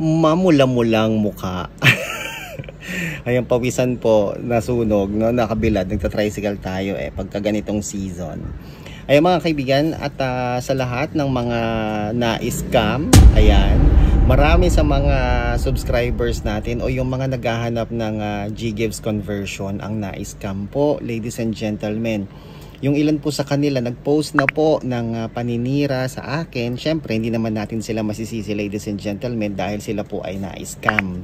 mamula-mulang mukha. Ayan, pawisan po, nasunog, no? Nakabilad, nagta-tricycle tayo pagka ganitong season. Ayan mga kaibigan, at sa lahat ng mga na-scam, ayan, marami sa mga subscribers natin o yung mga naghahanap ng GGives conversion ang na-scam po, ladies and gentlemen. Yung ilan po sa kanila nag-post na po ng paninira sa akin. Syempre, hindi naman natin sila masisisi, ladies and gentlemen, dahil sila po ay na-scam.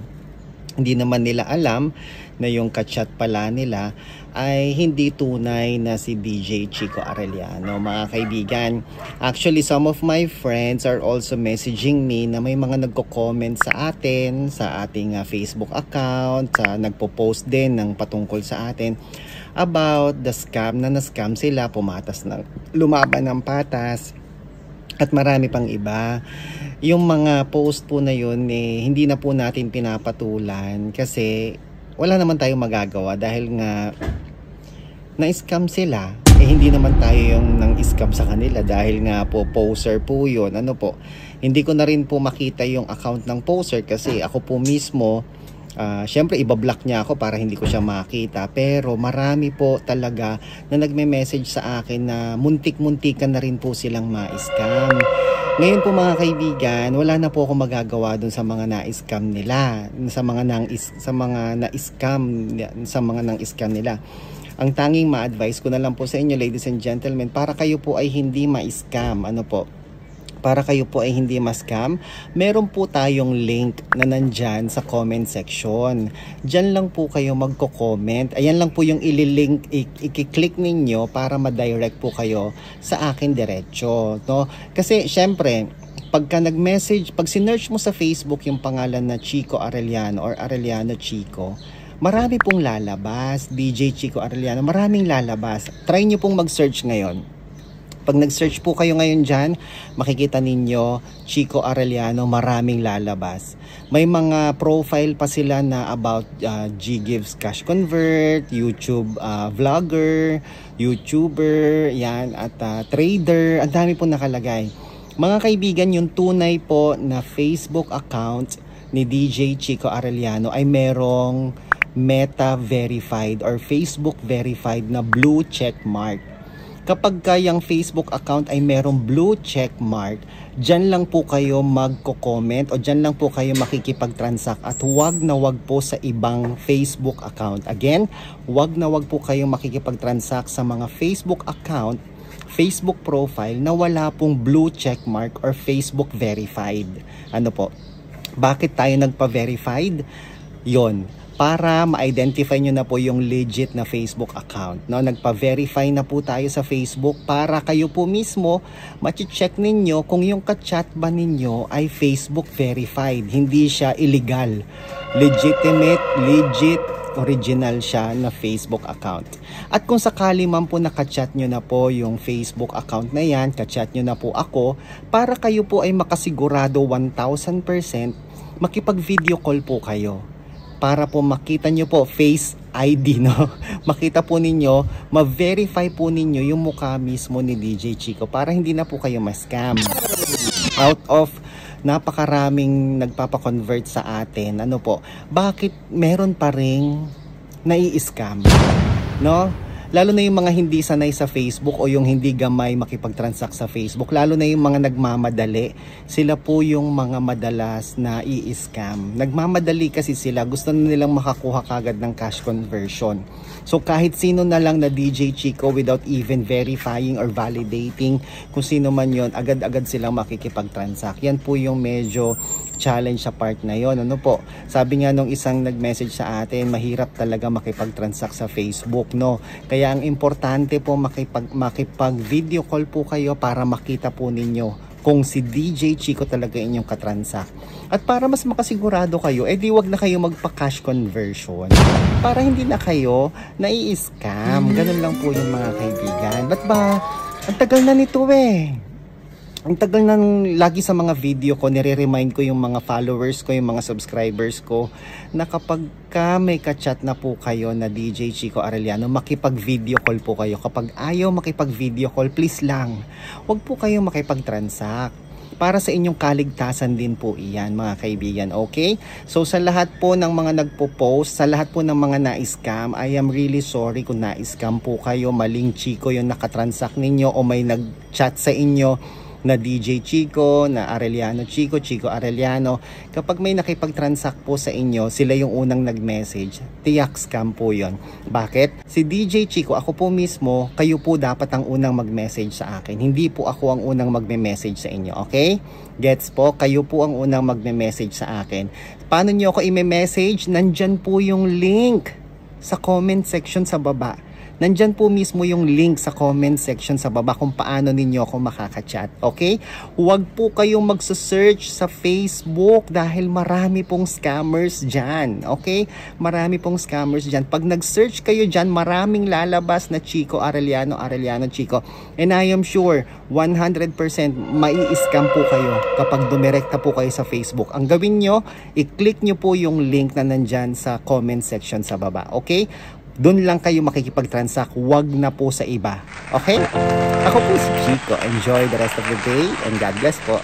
Hindi naman nila alam na yung kachat pala nila ay hindi tunay na si DJ Chico Arellano, mga kaibigan. Actually, some of my friends are also messaging me na may mga nagko-comment sa atin, sa ating Facebook account, nagpo-post din ng patungkol sa atin about the scam, na na-scam sila, pumatas ng lumaban ng patas, at marami pang iba. Yung mga post po na yun, hindi na po natin pinapatulan kasi wala naman tayong magagawa dahil nga na-scam sila. Hindi naman tayo yung nang-scam sa kanila dahil nga po poser po yun. Ano po, hindi ko na rin po makita yung account ng poser kasi ako po mismo, syempre ibablock niya ako para hindi ko siya makita, pero marami po talaga na nagme-message sa akin na muntik-muntikan na rin po silang ma-scam. Ngayon po mga kaibigan, wala na po ako magagawa dun sa mga na-scam nila, sa mga nang-scam nila. Ang tanging ma-advise ko na lang po sa inyo, ladies and gentlemen, para kayo po ay hindi ma-scam, para kayo po ay hindi ma-scam, meron po tayong link na nandyan sa comment section. Diyan lang po kayo magko-comment. Ayan lang po yung ililink, i-click ninyo para ma-direct po kayo sa akin diretso, no? Kasi syempre, pagka nag-message, pag sinearch mo sa Facebook yung pangalan na Chico Arellano or Arellano Chico, marami pong lalabas. DJ Chico Arellano, maraming lalabas. Try nyo pong mag-search ngayon. Pag nag-search po kayo ngayon dyan, makikita ninyo Chico Arellano, maraming lalabas. May mga profile pa sila na about GGives Cash Convert, YouTube vlogger, YouTuber, yan, at trader. Ang dami po nakalagay. Mga kaibigan, yung tunay po na Facebook account ni DJ Chico Arellano ay merong Meta verified or Facebook verified na blue check mark. Kapag kayang Facebook account ay merong blue check mark, dyan lang po kayo magko-comment o dyan lang po kayo makikipag-transact, at wag na wag po sa ibang Facebook account. Again, wag na wag po kayo makikipag-transact sa mga Facebook account, Facebook profile na wala pong blue check mark or Facebook verified. Ano po? Bakit tayo nagpa-verified? Yon, para ma-identify nyo na po yung legit na Facebook account, no? Nagpa-verify na po tayo sa Facebook para kayo po mismo ma-check ninyo kung yung ka-chat ba ninyo ay Facebook verified, hindi siya illegal, legitimate, legit, original siya na Facebook account. At kung sakali man po naka-chat nyo na po yung Facebook account na yan, ka-chat nyo na po ako, para kayo po ay makasigurado 1000% makipag-video call po kayo. Para po makita nyo po Face ID, no? Makita po ninyo, ma-verify po ninyo yung mukha mismo ni DJ Chico para hindi na po kayo ma-scam. Out of napakaraming nagpapa-convert sa atin, ano po, bakit meron pa ring nai-scam, no? Lalo na yung mga hindi sanay sa Facebook o yung hindi gamay makipag-transact sa Facebook. Lalo na yung mga nagmamadali. Sila po yung mga madalas na i-scam. Nagmamadali kasi sila. Gusto na nilang makakuha kagad ng cash conversion. So kahit sino na lang na DJ Chico, without even verifying or validating kung sino man yon, agad-agad silang makikipag-transact. Yan po yung medyo challenge sa part na yon. Ano po? Sabi nga nung isang nag-message sa atin, mahirap talaga makipag-transact sa Facebook, no? Kaya ang importante po makipag-video call po kayo para makita po ninyo kung si DJ Chico talaga inyong katransact. At para mas makasigurado kayo, di wag na kayo magpa-cash conversion para hindi na kayo nai-scam. Ganun lang po yung mga kaibigan. Ba't ba? Ang tagal na nito Ang tagal na lagi sa mga video ko, nire-remind ko yung mga followers ko, yung mga subscribers ko, na kapag may ka-chat na po kayo na DJ Chico Arellano, makipag-video call po kayo. Kapag ayaw makipag-video call, please lang, wag po kayo makipag-transact. para sa inyong kaligtasan din po iyan, mga kaibigan. Okay? So sa lahat po ng mga nagpo-post, sa lahat po ng mga na-scam, I am really sorry kung na-scam po kayo, maling Chico yung nakatransact ninyo o may nag-chat sa inyo na DJ Chico, na Arellano Chico, Chico Arellano. Kapag may nakipag-transact po sa inyo, sila yung unang nag-message. Tiyak scam po yon. Bakit? Si DJ Chico, ako po mismo, kayo po dapat ang unang mag-message sa akin. Hindi po ako ang unang magme-message sa inyo. Okay? Gets po? Kayo po ang unang magme-message sa akin. Paano nyo ako i-message? Nandyan po yung link sa comment section sa baba. Nandyan po mismo yung link sa comment section sa baba kung paano ninyo ako makaka-chat. Okay? Huwag po kayong magsa-search sa Facebook dahil marami pong scammers dyan. Okay? Marami pong scammers dyan. Pag nag-search kayo dyan, maraming lalabas na Chico Arellano, Arellano Chico. And I am sure 100% mai-scam po kayo kapag dumirekta po kayo sa Facebook. Ang gawin nyo, i-click nyo po yung link na nandyan sa comment section sa baba. Okay? Doon lang kayo makikipag-transact, wag na po sa iba. Okay? Ako po si Chico. Enjoy the rest of the day and God bless po.